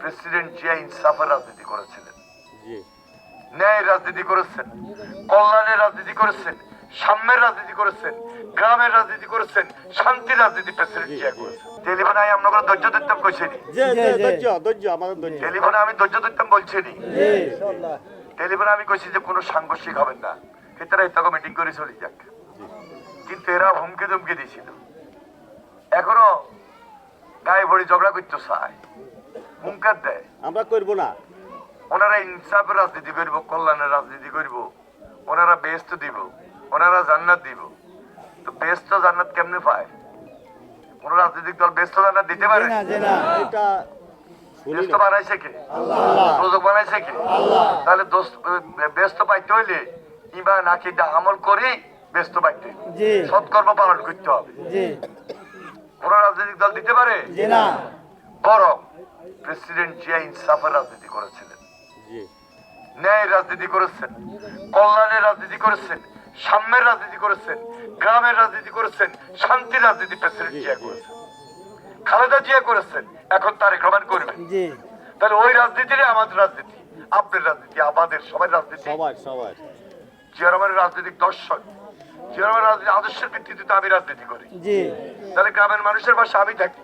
President Zia ইনসাফের রাজনীতি করেছিলেন, ন্যায় রাজনীতি করেছেন, কল্যাণের রাজনীতি করেছেন, সাম্যের রাজনীতি করেছেন, গ্রামের রাজনীতি করেছেন, শান্তির রাজনীতি প্রেসিডেন্ট জিয়া করেছেন। টেলিফোনে আমরা কোনো ধৈর্য ধরতাম কইছিনি, টেলিফোনে আমি ধৈর্য ধরতাম বলছিনি, টেলিফোনে আমি কইছি যে কোনো সাংঘর্ষিক হবেন না, এটারা তখন মিটিং করে চলে যাক। কিন্তু এরা হুমকি ধুমকি দিয়েছিল, এখনো গায়ে ভরি ঝগড়া করতে চায়, হুঙ্কার দেয় আমরা করব না। ওনারা ইনসাফের রাজনীতি করব, কল্যাণের রাজনীতি করব, ওনারা বেহেশত দিব, ওনারা জান্নাত দিব। তো বেহেশত জান্নাত কেমনে পায়? কোন রাজনৈতিক দল বেহেশত জান্নাত দিতে পারে? এটা বেহেশত বানাইছে কে? দোজখ বানাইছে কে? তাহলে বেহেশত পাইতে হইলে ইমান আকীদা আমল করে বেহেশত পাইতে হবে, সৎকর্ম পালন করতে হবে। কোন রাজনৈতিক দল দিতে পারে? বরং প্রেসিডেন্ট জিয়া ইনসাফের রাজনীতি করেছিলেন, ন্যায় রাজনীতি করেছেন, কল্যাণের রাজনীতি করেছেন, সাম্যের রাজনীতি করেছেন, গ্রামের রাজনীতি করেছেন, শান্তির রাজনীতি প্রেসিডেন্ট জিয়া করেছেন, খালেদা জিয়া করেছেন, এখন তারেক রহমান করবেন। তাহলে ওই রাজনীতিরে আমাদের রাজনীতি, আপনার রাজনীতি, আমাদের সবার রাজনীতি, জিয়া রহমানের রাজনৈতিক দর্শন, জিয়া রহমানের রাজনীতি আদর্শের ভিত্তিতে আমি রাজনীতি করি। তাহলে গ্রামের মানুষের পাশে আমি থাকি,